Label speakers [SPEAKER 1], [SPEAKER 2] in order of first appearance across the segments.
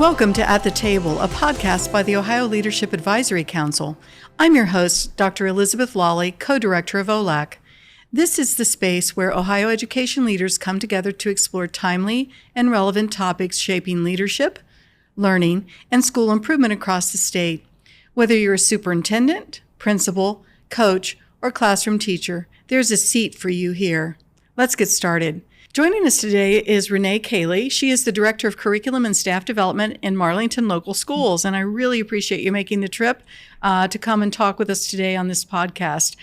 [SPEAKER 1] Welcome to At the Table, a podcast by the Ohio Leadership Advisory Council. I'm your host, Dr. Elizabeth Lolli, co-director of OLAC. This is the space where Ohio education leaders come together to explore timely and relevant topics shaping leadership, learning, and school improvement across the state. Whether you're a superintendent, principal, coach, or classroom teacher, there's a seat for you here. Let's get started. Joining us today is Renee Kaley. She is the Director of Curriculum and Staff Development in Marlington Local Schools, and I really appreciate you making the trip to come and talk with us today on this podcast.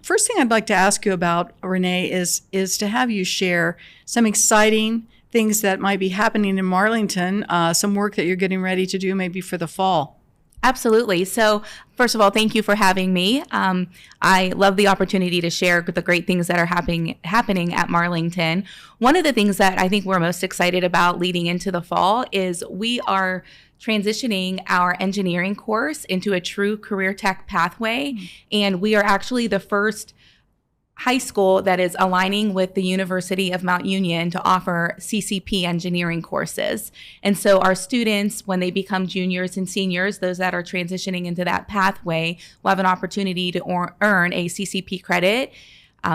[SPEAKER 1] First thing I'd like to ask you about, Renee, is to have you share some exciting things that might be happening in Marlington, some work that you're getting ready to do maybe for the fall.
[SPEAKER 2] Absolutely. So first of all, thank you for having me. I love the opportunity to share the great things that are happening at Marlington. One of the things that I think we're most excited about leading into the fall is we are transitioning our engineering course into a true career tech pathway. And we are actually the first high school that is aligning with the University of Mount Union to offer CCP engineering courses. And so our students, when they become juniors and seniors, those that are transitioning into that pathway, will have an opportunity to earn a CCP credit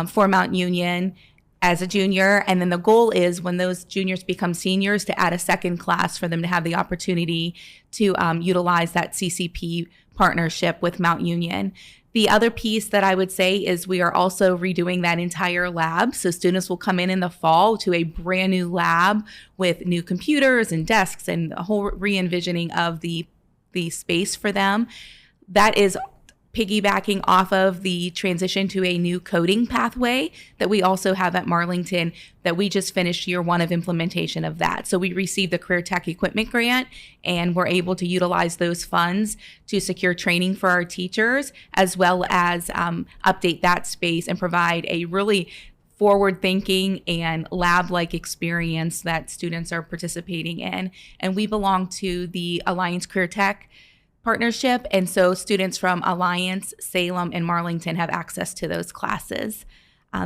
[SPEAKER 2] for Mount Union as a junior. And then the goal is when those juniors become seniors to add a second class for them to have the opportunity to utilize that CCP partnership with Mount Union. The other piece that I would say is we are also redoing that entire lab. So students will come in the fall to a brand new lab with new computers and desks and a whole re-envisioning of the space for them. That is piggybacking off of the transition to a new coding pathway that we also have at Marlington that we just finished year one of implementation of that. So we received the Career Tech Equipment Grant and we're able to utilize those funds to secure training for our teachers as well as update that space and provide a really forward-thinking and lab-like experience that students are participating in. And we belong to the Alliance Career Tech partnership, and so students from Alliance, Salem, and Marlington have access to those classes.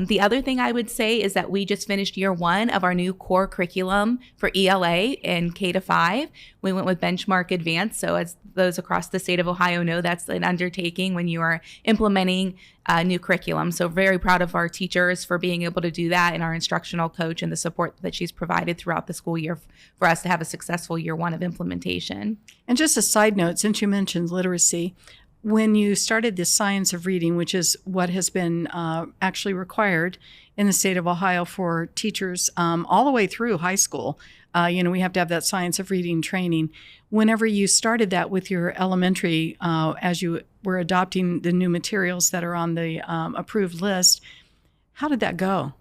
[SPEAKER 2] The other thing I would say is that we just finished year one of our new core curriculum for ELA in K-5. We went with Benchmark Advanced, so as those across the state of Ohio know, that's an undertaking when you are implementing a new curriculum. So very proud of our teachers for being able to do that and our instructional coach and the support that she's provided throughout the school year for us to have a successful year one of implementation.
[SPEAKER 1] And just a side note, since you mentioned literacy, when you started the science of reading, which is what has been actually required in the state of Ohio for teachers all the way through high school, we have to have that science of reading training. Whenever you started that with your elementary, as you were adopting the new materials that are on the approved list, how did that go?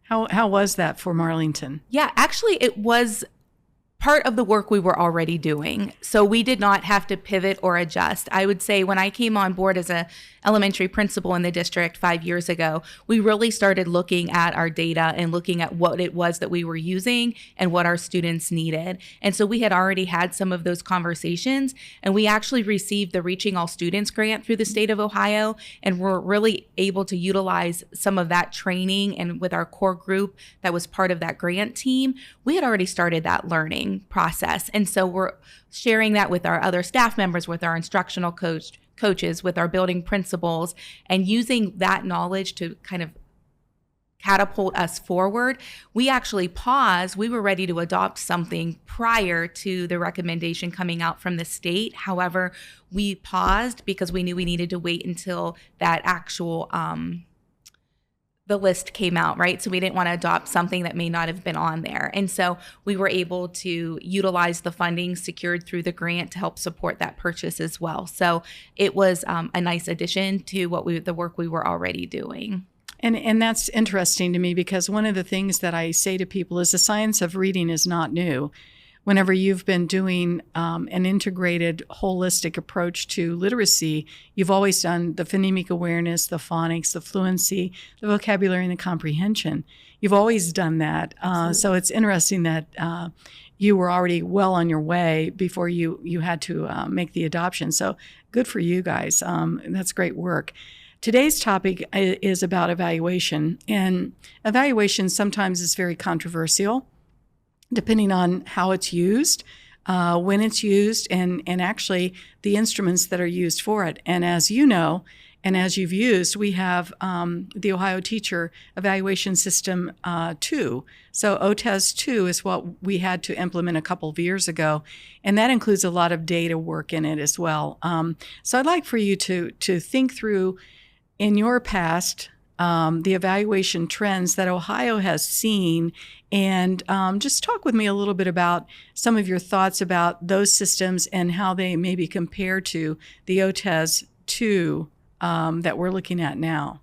[SPEAKER 1] How was that for Marlington?
[SPEAKER 2] Yeah, actually, it was part of the work we were already doing. So we did not have to pivot or adjust. I would say when I came on board as a elementary principal in the district 5 years ago, we really started looking at our data and looking at what it was that we were using and what our students needed. And so we had already had some of those conversations, and we actually received the Reaching All Students grant through the state of Ohio, and we're really able to utilize some of that training. And with our core group that was part of that grant team, we had already started that learning process. And so we're sharing that with our other staff members, with our instructional coaches, with our building principals, and using that knowledge to kind of catapult us forward. We actually paused. We were ready to adopt something prior to the recommendation coming out from the state. However, we paused because we knew we needed to wait until that actual the list came out, right? So we didn't want to adopt something that may not have been on there. And so we were able to utilize the funding secured through the grant to help support that purchase as well. So it was a nice addition to the work we were already doing.
[SPEAKER 1] And that's interesting to me because one of the things that I say to people is the science of reading is not new. Whenever you've been doing an integrated, holistic approach to literacy, you've always done the phonemic awareness, the phonics, the fluency, the vocabulary, and the comprehension. You've always done that. So it's interesting that you were already well on your way before you had to make the adoption. So good for you guys. That's great work. Today's topic is about evaluation, and evaluation sometimes is very controversial, depending on how it's used. when it's used, and actually the instruments that are used for it. And as you know, and as you've used, we have the Ohio Teacher Evaluation System 2. So OTES 2 is what we had to implement a couple of years ago, and that includes a lot of data work in it as well. So I'd like for you to think through, in your past, the evaluation trends that Ohio has seen, and just talk with me a little bit about some of your thoughts about those systems and how they maybe compare to the OTES 2 that we're looking at now.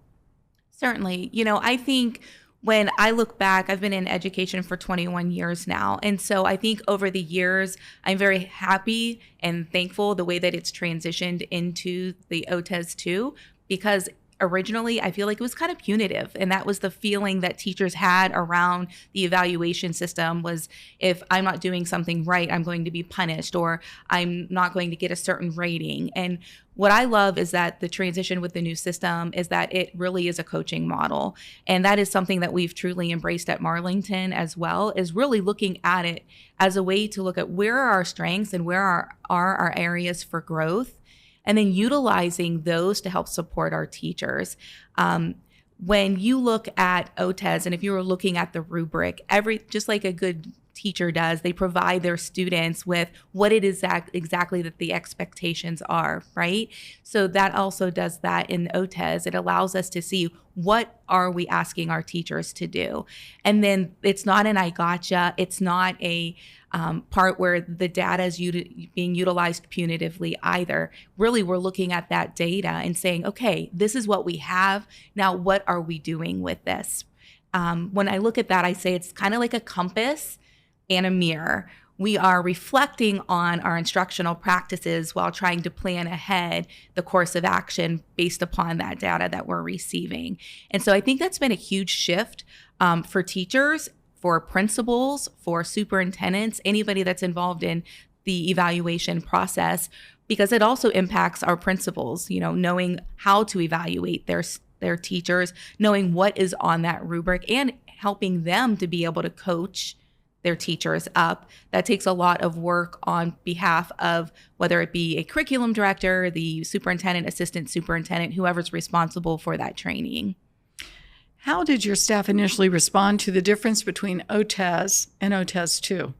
[SPEAKER 2] Certainly. I think when I look back, I've been in education for 21 years now. And so I think over the years, I'm very happy and thankful the way that it's transitioned into the OTES 2, because originally I feel like it was kind of punitive, and that was the feeling that teachers had around the evaluation system, was if I'm not doing something right, I'm going to be punished, or I'm not going to get a certain rating. And what I love is that the transition with the new system is that it really is a coaching model, and that is something that we've truly embraced at Marlington as well, is really looking at it as a way to look at where are our strengths and where are our areas for growth, and then utilizing those to help support our teachers. When you look at OTES, and if you were looking at the rubric, just like a good teacher does, they provide their students with what it is exactly that the expectations are, right? So that also does that in OTES. It allows us to see what are we asking our teachers to do. And then it's not an I gotcha. It's not a part where the data is being utilized punitively either. Really, we're looking at that data and saying, okay, this is what we have. Now, what are we doing with this? When I look at that, I say it's kind of like a compass and a mirror. We are reflecting on our instructional practices while trying to plan ahead the course of action based upon that data that we're receiving. And so I think that's been a huge shift for teachers, for principals, for superintendents, anybody that's involved in the evaluation process, because it also impacts our principals, knowing how to evaluate their teachers, knowing what is on that rubric, and helping them to be able to coach their teachers up. That takes a lot of work on behalf of whether it be a curriculum director, the superintendent, assistant superintendent, whoever's responsible for that training.
[SPEAKER 1] How did your staff initially respond to the difference between OTES and OTES 2?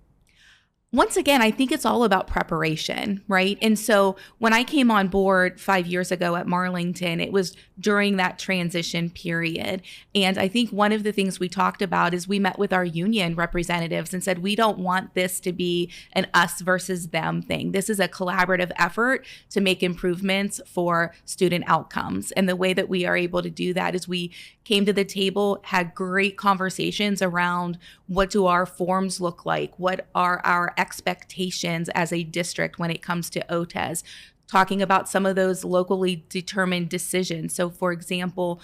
[SPEAKER 2] Once again, I think it's all about preparation, right? And so when I came on board 5 years ago at Marlington, it was during that transition period. And I think one of the things we talked about is we met with our union representatives and said, we don't want this to be an us versus them thing. This is a collaborative effort to make improvements for student outcomes. And the way that we are able to do that is we came to the table, had great conversations around what do our forms look like? What are our expectations as a district when it comes to OTES? Talking about some of those locally determined decisions. So for example,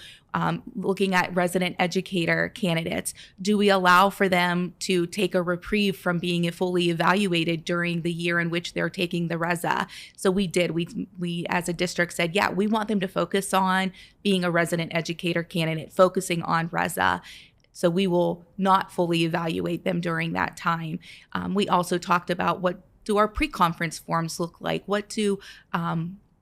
[SPEAKER 2] looking at resident educator candidates, do we allow for them to take a reprieve from being fully evaluated during the year in which they're taking the RESA? So we did. We as a district said, yeah, we want them to focus on being a resident educator candidate, focusing on RESA. So we will not fully evaluate them during that time. We also talked about what do our pre-conference forms look like? What do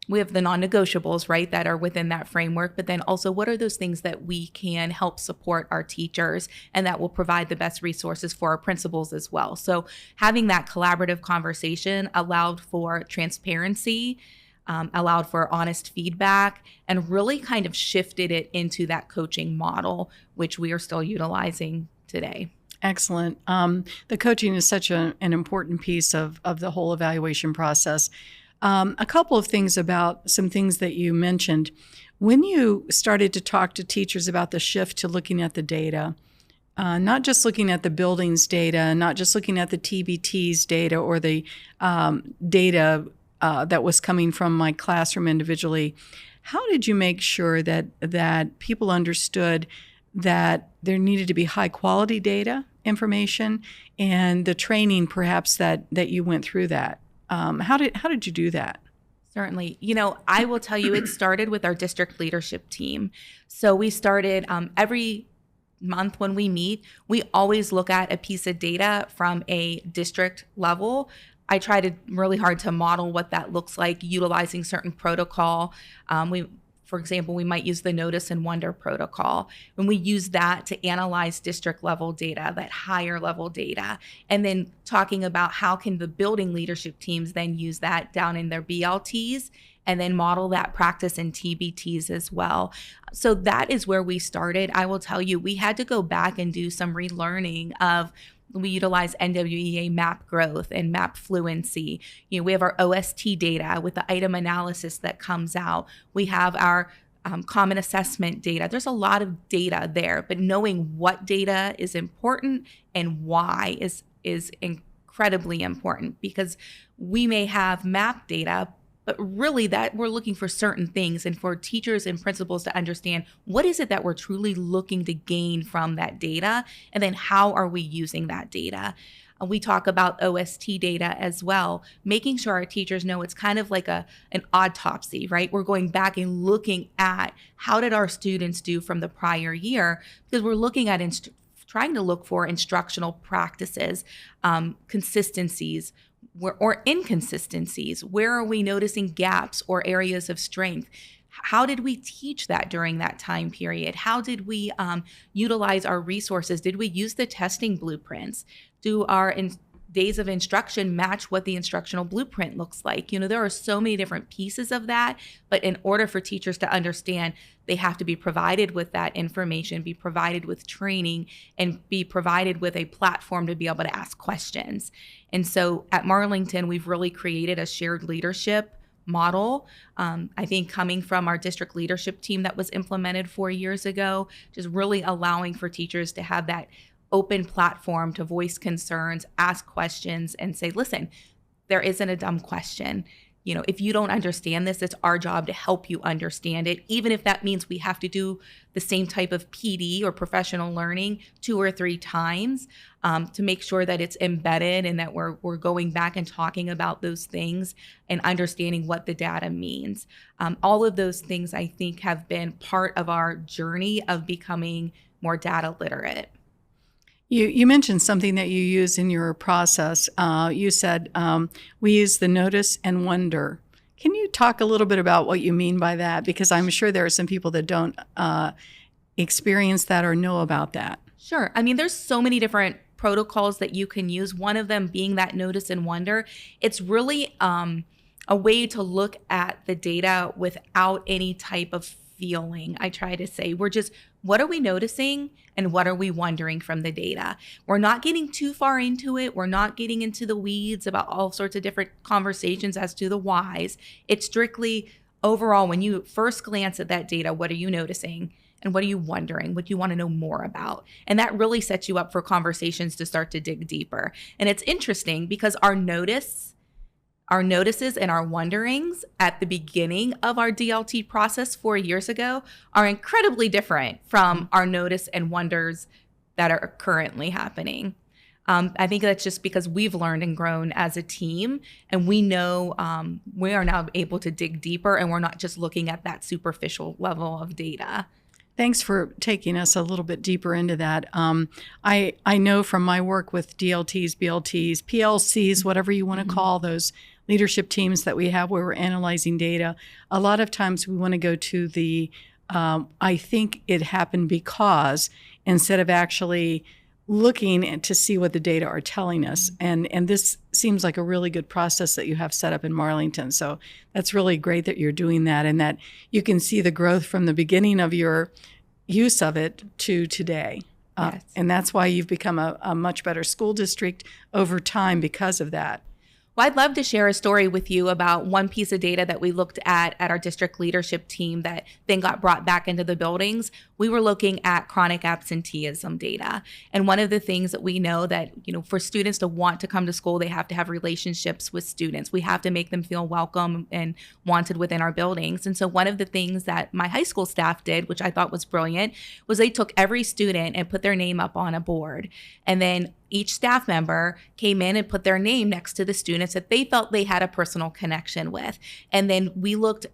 [SPEAKER 2] we have the non-negotiables, right, that are within that framework, but then also what are those things that we can help support our teachers and that will provide the best resources for our principals as well. So having that collaborative conversation allowed for transparency, allowed for honest feedback, and really kind of shifted it into that coaching model, which we are still utilizing today.
[SPEAKER 1] Excellent. The coaching is such an important piece of the whole evaluation process. A couple of things about some things that you mentioned. When you started to talk to teachers about the shift to looking at the data, not just looking at the buildings data, not just looking at the TBT's data or the data that was coming from my classroom individually, how did you make sure that people understood that there needed to be high quality data information and the training perhaps that you went through that? How did you do that?
[SPEAKER 2] Certainly. I will tell you, it started with our district leadership team. So we started every month when we meet, we always look at a piece of data from a district level. I try to really hard to model what that looks like, utilizing certain protocol. For example, we might use the notice and wonder protocol. When we use that to analyze district level data, that higher level data, and then talking about how can the building leadership teams then use that down in their BLTs and then model that practice in TBTs as well. So that is where we started. I will tell you, we had to go back and do some relearning of. We utilize NWEA map growth and map fluency. We have our OST data with the item analysis that comes out. We have our common assessment data. There's a lot of data there, but knowing what data is important and why is incredibly important, because we may have map data, but really that we're looking for certain things, and for teachers and principals to understand what is it that we're truly looking to gain from that data, and then how are we using that data. We talk about OST data as well, making sure our teachers know it's kind of like an autopsy, right? We're going back and looking at how did our students do from the prior year, because we're looking at trying to look for instructional practices, consistencies, or inconsistencies. Where are we noticing gaps or areas of strength? How did we teach that during that time period? How did we utilize our resources? Did we use the testing blueprints? Do our days of instruction match what the instructional blueprint looks like? There are so many different pieces of that, but in order for teachers to understand, they have to be provided with that information, be provided with training, and be provided with a platform to be able to ask questions. And so at Marlington, we've really created a shared leadership model. I think coming from our district leadership team that was implemented 4 years ago, just really allowing for teachers to have that open platform to voice concerns, ask questions, and say, listen, there isn't a dumb question. If you don't understand this, it's our job to help you understand it, even if that means we have to do the same type of PD or professional learning 2 or 3 times to make sure that it's embedded and that we're going back and talking about those things and understanding what the data means. All of those things, I think, have been part of our journey of becoming more data literate.
[SPEAKER 1] You mentioned something that you use in your process. You said we use the notice and wonder. Can you talk a little bit about what you mean by that? Because I'm sure there are some people that don't experience that or know about that.
[SPEAKER 2] Sure. There's so many different protocols that you can use. One of them being that notice and wonder. It's really a way to look at the data without any type of feeling. I try to say, what are we noticing and what are we wondering from the data? We're not getting too far into it. We're not getting into the weeds about all sorts of different conversations as to the whys. It's strictly overall, when you first glance at that data, what are you noticing? And what are you wondering? What do you want to know more about? And that really sets you up for conversations to start to dig deeper. And it's interesting because our notices and our wonderings at the beginning of our DLT process 4 years ago are incredibly different from our notice and wonders that are currently happening. I think that's just because we've learned and grown as a team, and we know we are now able to dig deeper, and we're not just looking at that superficial level of data.
[SPEAKER 1] Thanks for taking us a little bit deeper into that. I know from my work with DLTs, BLTs, PLCs, whatever you want to call those leadership teams that we have where we're analyzing data, a lot of times we want to go to the, I think it happened because, instead of actually looking to see what the data are telling us. And this seems like a really good process that you have set up in Marlington. So that's really great that you're doing that, and that you can see the growth from the beginning of your use of it to today.
[SPEAKER 2] Yes.
[SPEAKER 1] And that's why you've become a much better school district over time because of that.
[SPEAKER 2] Well, I'd love to share a story with you about one piece of data that we looked at our district leadership team that then got brought back into the buildings. We were looking at chronic absenteeism data. And one of the things that we know that, for students to want to come to school, they have to have relationships with students. We have to make them feel welcome and wanted within our buildings. And so one of the things that my high school staff did, which I thought was brilliant, was they took every student and put their name up on a board. And then each staff member came in and put their name next to the students that they felt they had a personal connection with. And then we looked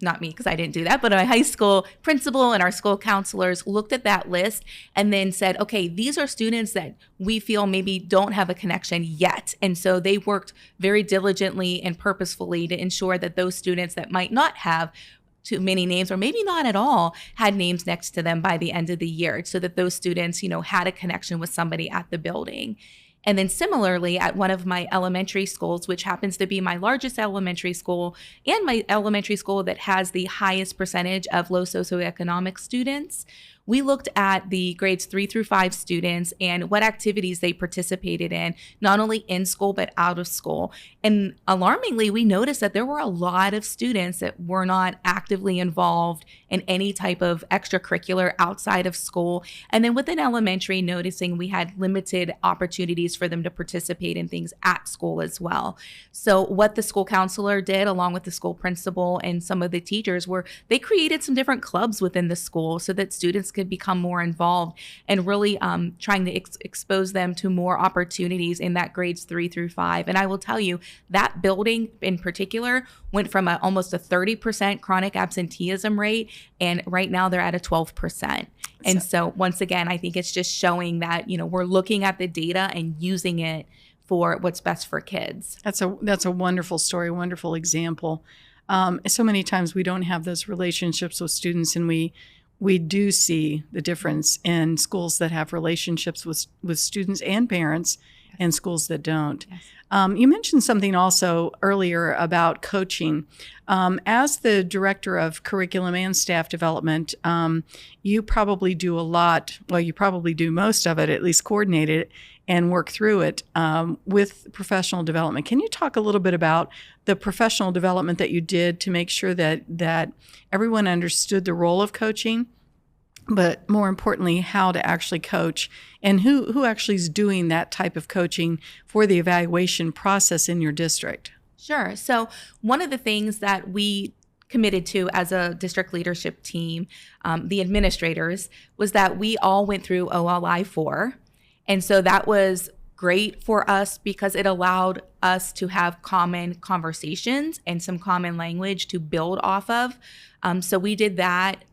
[SPEAKER 2] not me because I didn't do that, but my high school principal and our school counselors looked at that list and then said, okay, these are students that we feel maybe don't have a connection yet. And so they worked very diligently and purposefully to ensure that those students that might not have too many names or maybe not at all had names next to them by the end of the year, so that those students, had a connection with somebody at the building. And then similarly, at one of my elementary schools, which happens to be my largest elementary school and my elementary school that has the highest percentage of low socioeconomic students, we looked at the grades 3 through 5 students and what activities they participated in, not only in school, but out of school. And alarmingly, we noticed that there were a lot of students that were not actively involved in any type of extracurricular outside of school. And then within elementary, noticing we had limited opportunities for them to participate in things at school as well. So what the school counselor did, along with the school principal and some of the teachers, were they created some different clubs within the school so that students could become more involved and really trying to expose them to more opportunities in that grades 3 through 5. And I will tell you, that building in particular went from almost a 30% chronic absenteeism rate, and right now they're at a 12%. And so once again, I think it's just showing that, we're looking at the data and using it for what's best for kids.
[SPEAKER 1] That's a wonderful story, wonderful example. So many times we don't have those relationships with students, and we do see the difference in schools that have relationships with students and parents, yes, and schools that don't. Yes. You mentioned something also earlier about coaching. As the director of curriculum and staff development, you probably do a lot, well, you probably do most of it, at least coordinate it and work through it with professional development. Can you talk a little bit about the professional development that you did to make sure that everyone understood the role of coaching, but more importantly, how to actually coach, and who actually is doing that type of coaching for the evaluation process in your district?
[SPEAKER 2] Sure. So one of the things that we committed to as a district leadership team, the administrators, was that we all went through OLI 4. And so that was great for us because it allowed us to have common conversations and some common language to build off of. So we did that.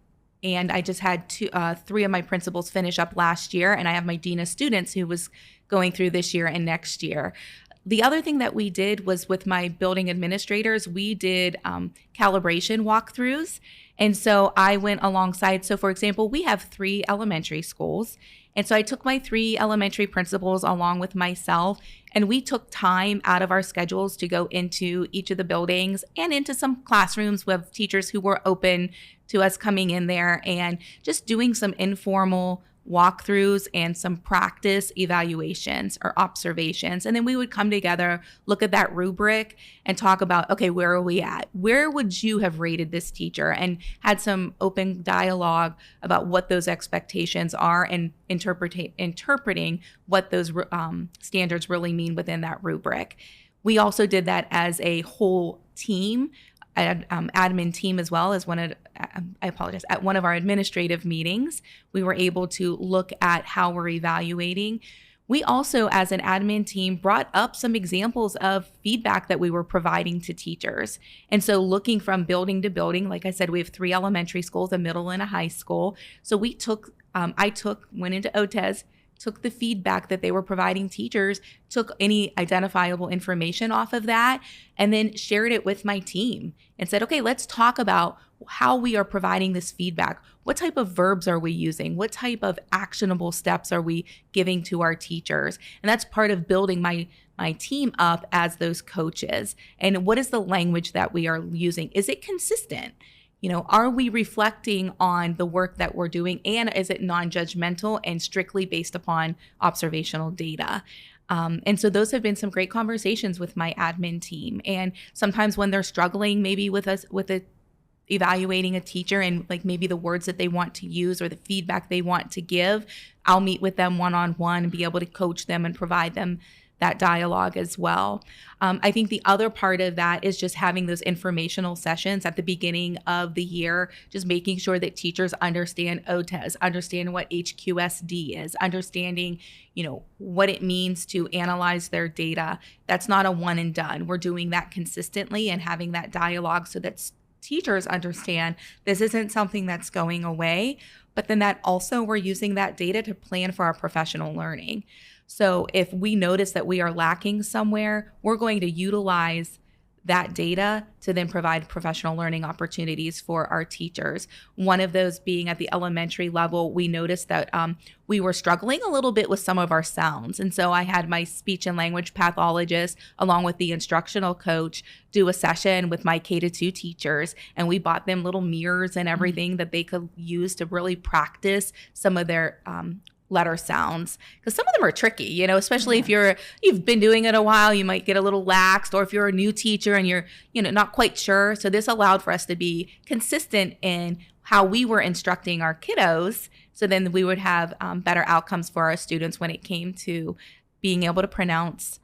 [SPEAKER 2] And I just had 3 of my principals finish up last year, and I have my dean of students who was going through this year and next year. The other thing that we did was with my building administrators, we did calibration walkthroughs. And so I went alongside. So for example, we have 3 elementary schools. And so I took my 3 elementary principals along with myself, and we took time out of our schedules to go into each of the buildings and into some classrooms with teachers who were open to us coming in there and just doing some informal walkthroughs and some practice evaluations or observations. And then we would come together, look at that rubric and talk about, okay, where are we at? Where would you have rated this teacher? And had some open dialogue about what those expectations are and interpreting what those standards really mean within that rubric. We also did that as a whole team, admin team, as well as at one of our administrative meetings. We were able to look at how we're evaluating. We also, as an admin team, brought up some examples of feedback that we were providing to teachers. And so looking from building to building, like I said, we have 3 elementary schools, a middle and a high school. So we went into OTES, took the feedback that they were providing teachers, took any identifiable information off of that, and then shared it with my team and said, okay, let's talk about how we are providing this feedback. What type of verbs are we using? What type of actionable steps are we giving to our teachers? And that's part of building my team up as those coaches. And what is the language that we are using? Is it consistent? Are we reflecting on the work that we're doing, and is it non-judgmental and strictly based upon observational data? And so those have been some great conversations with my admin team. And sometimes when they're struggling maybe with evaluating a teacher and like maybe the words that they want to use or the feedback they want to give, I'll meet with them one-on-one and be able to coach them and provide them that dialogue as well. I think the other part of that is just having those informational sessions at the beginning of the year, just making sure that teachers understand OTES, understand what HQSD is, understanding, what it means to analyze their data. That's not a one and done. We're doing that consistently and having that dialogue so that teachers understand this isn't something that's going away, but then that also we're using that data to plan for our professional learning. So if we notice that we are lacking somewhere, we're going to utilize that data to then provide professional learning opportunities for our teachers. One of those being at the elementary level, we noticed that we were struggling a little bit with some of our sounds. And so I had my speech and language pathologist, along with the instructional coach, do a session with my K-2 teachers. And we bought them little mirrors and everything that they could use to really practice some of their letter sounds, because some of them are tricky, especially if you've been doing it a while, you might get a little laxed, or if you're a new teacher and you're not quite sure. So this allowed for us to be consistent in how we were instructing our kiddos, so then we would have better outcomes for our students when it came to being able to pronounce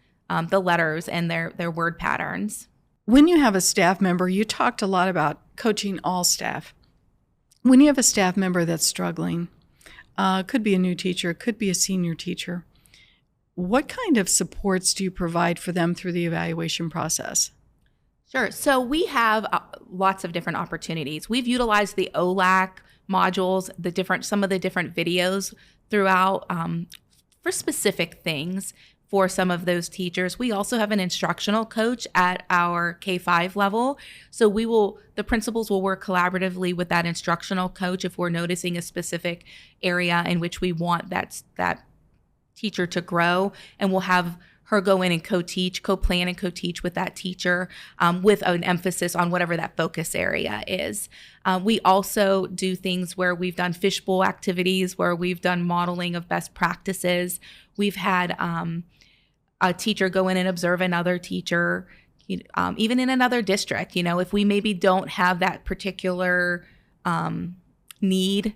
[SPEAKER 2] the letters and their word patterns.
[SPEAKER 1] When you have a staff member, you talked a lot about coaching all staff. When you have a staff member that's struggling, could be a new teacher, could be a senior teacher, what kind of supports do you provide for them through the evaluation process?
[SPEAKER 2] Sure. So we have lots of different opportunities. We've utilized the OLAC modules, some of the different videos throughout for specific things for some of those teachers. We also have an instructional coach at our K-5 level. So the principals will work collaboratively with that instructional coach if we're noticing a specific area in which we want that teacher to grow, and we'll have her go in and co-plan and co-teach with that teacher with an emphasis on whatever that focus area is. We also do things where we've done fishbowl activities, where we've done modeling of best practices. We've had a teacher go in and observe another teacher, even in another district. If we maybe don't have that particular need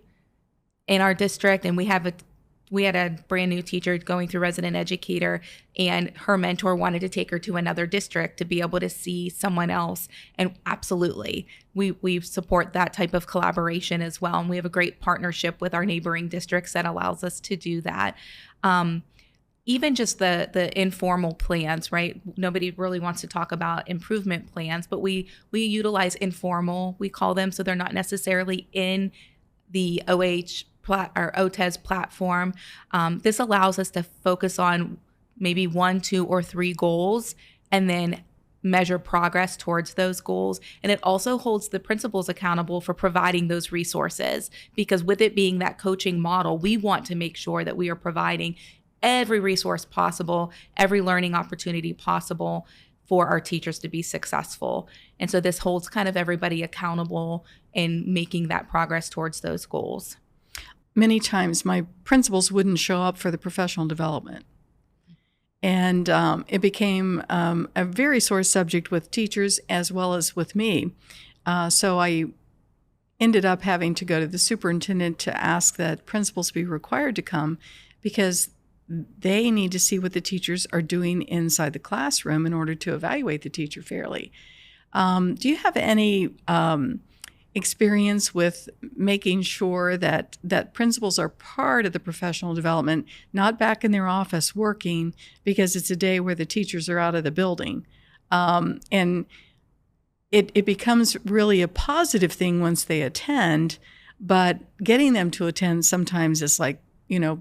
[SPEAKER 2] in our district, and we had a brand new teacher going through resident educator, and her mentor wanted to take her to another district to be able to see someone else. And absolutely, we support that type of collaboration as well. And we have a great partnership with our neighboring districts that allows us to do that. Even just the informal plans, right? Nobody really wants to talk about improvement plans, but we utilize informal, we call them, so they're not necessarily in the or OTES platform. This allows us to focus on maybe 1, 2, or 3 goals, and then measure progress towards those goals. And it also holds the principals accountable for providing those resources, because with it being that coaching model, we want to make sure that we are providing every resource possible, every learning opportunity possible for our teachers to be successful. And so this holds kind of everybody accountable in making that progress towards those goals.
[SPEAKER 1] Many times my principals wouldn't show up for the professional development. And it became a very sore subject with teachers as well as with me. So I ended up having to go to the superintendent to ask that principals be required to come, because they need to see what the teachers are doing inside the classroom in order to evaluate the teacher fairly. Do you have any experience with making sure that principals are part of the professional development, not back in their office working because it's a day where the teachers are out of the building? And it becomes really a positive thing once they attend, but getting them to attend sometimes is like,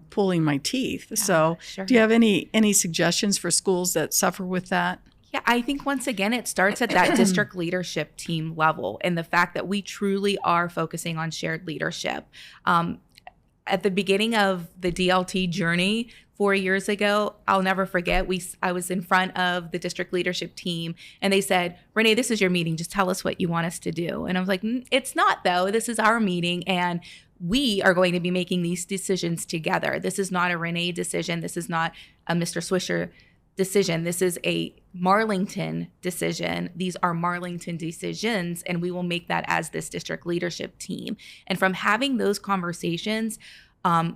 [SPEAKER 1] pulling my teeth. Yeah, so sure. Do you have any suggestions for schools that suffer with that?
[SPEAKER 2] Yeah, I think once again, it starts at that district leadership team level, and the fact that we truly are focusing on shared leadership. At the beginning of the DLT journey 4 years ago, I'll never forget, I was in front of the district leadership team, and they said, "Renee, this is your meeting. Just tell us what you want us to do." And I was like, "It's not, though. This is our meeting, and we are going to be making these decisions together. This is not a Renee decision. This is not a Mr. Swisher decision. This is a Marlington decision. These are Marlington decisions, and we will make that as this district leadership team." And from having those conversations,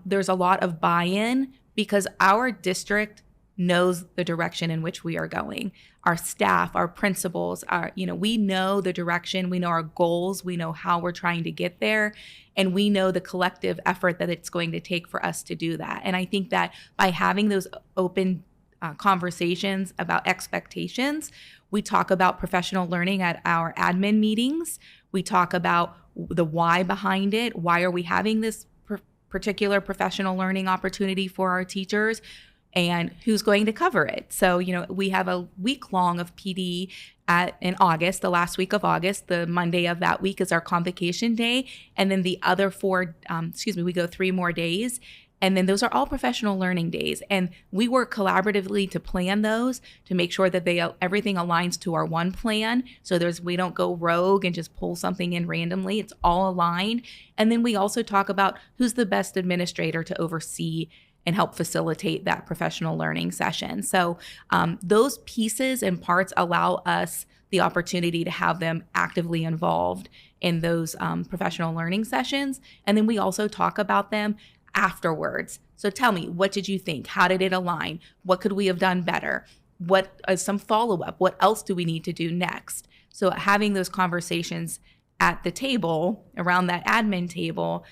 [SPEAKER 2] there's a lot of buy-in, because our district knows the direction in which we are going. Our staff, our principals, we know the direction, we know our goals, we know how we're trying to get there, and we know the collective effort that it's going to take for us to do that. And I think that by having those open conversations about expectations, we talk about professional learning at our admin meetings. We talk about the why behind it. Why are we having this particular professional learning opportunity for our teachers? And who's going to cover it? So, we have a week long of PD in August, the last week of August. The Monday of that week is our convocation day. And then the other we go 3 more days. And then those are all professional learning days. And we work collaboratively to plan those to make sure that everything aligns to our one plan. So we don't go rogue and just pull something in randomly. It's all aligned. And then we also talk about who's the best administrator to oversee and help facilitate that professional learning session. So those pieces and parts allow us the opportunity to have them actively involved in those professional learning sessions. And then we also talk about them afterwards. So tell me, what did you think? How did it align? What could we have done better? What is some follow-up? What else do we need to do next? So having those conversations at the table, around that admin table,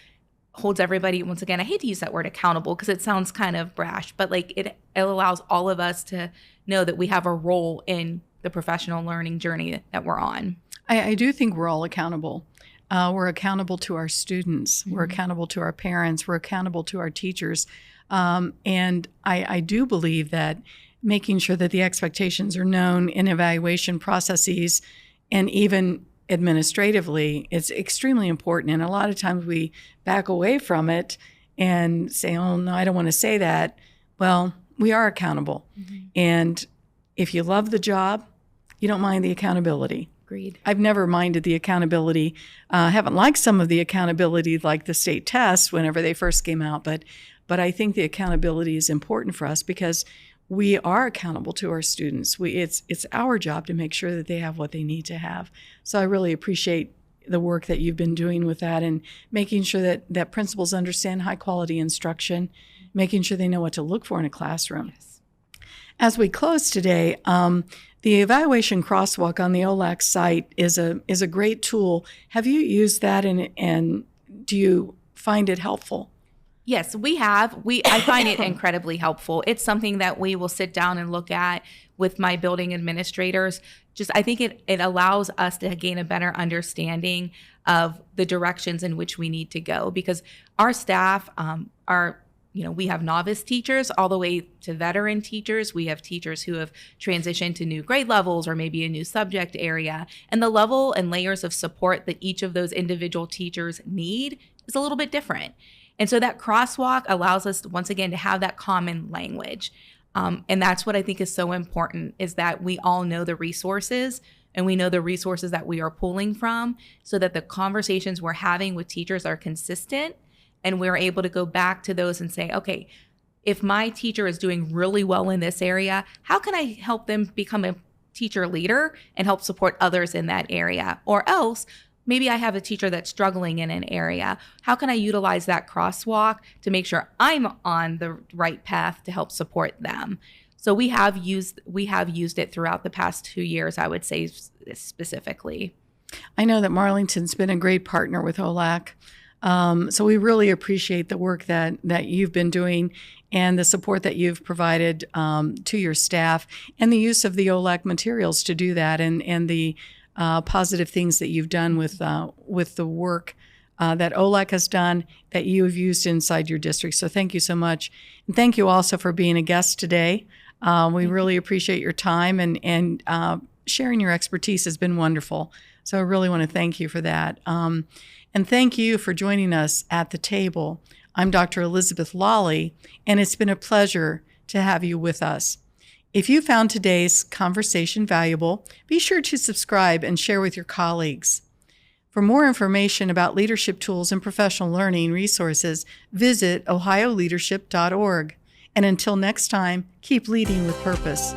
[SPEAKER 2] holds everybody, once again, I hate to use that word accountable because it sounds kind of brash, but it allows all of us to know that we have a role in the professional learning journey that we're on.
[SPEAKER 1] I do think we're all accountable. We're accountable to our students. We're accountable to our parents. We're accountable to our teachers. And I do believe that making sure that the expectations are known in evaluation processes and even administratively, it's extremely important. And a lot of times we back away from it and say, oh, no, I don't want to say that. Well, we are accountable. And if you love the job, you don't mind the accountability.
[SPEAKER 2] Agreed.
[SPEAKER 1] I've never minded the accountability. I haven't liked some of the accountability, like the state tests whenever they first came out. But I think the accountability is important for us because we are accountable to our students. It's our job to make sure that they have what they need to have. So I really appreciate the work that you've been doing with that and making sure that principals understand high quality instruction, making sure they know what to look for in a classroom.
[SPEAKER 2] Yes.
[SPEAKER 1] As we close today, the evaluation crosswalk on the OLAC site is a great tool. Have you used that and do you find it helpful?
[SPEAKER 2] Yes, we have. I find it incredibly helpful. It's something that we will sit down and look at with my building administrators. I think it allows us to gain a better understanding of the directions in which we need to go because our staff we have novice teachers all the way to veteran teachers. We have teachers who have transitioned to new grade levels or maybe a new subject area. And the level and layers of support that each of those individual teachers need is a little bit different. And so that crosswalk allows us, once again, to have that common language. And that's what I think is so important, is that we all know the resources and we know the resources that we are pulling from so that the conversations we're having with teachers are consistent and we're able to go back to those and say, okay, if my teacher is doing really well in this area, how can I help them become a teacher leader and help support others in that area? Or else, maybe I have a teacher that's struggling in an area. How can I utilize that crosswalk to make sure I'm on the right path to help support them? So we have used it throughout the past 2 years, I would say specifically.
[SPEAKER 1] I know that Marlington's been a great partner with OLAC. So we really appreciate the work that you've been doing and the support that you've provided to your staff and the use of the OLAC materials to do that and the positive things that you've done with the work that OLAC has done that you have used inside your district. So thank you so much. And thank you also for being a guest today. We really appreciate your time and sharing your expertise has been wonderful. So I really want to thank you for that. And thank you for joining us at the table. I'm Dr. Elizabeth Lolli, and it's been a pleasure to have you with us. If you found today's conversation valuable, be sure to subscribe and share with your colleagues. For more information about leadership tools and professional learning resources, visit ohioleadership.org. And until next time, keep leading with purpose.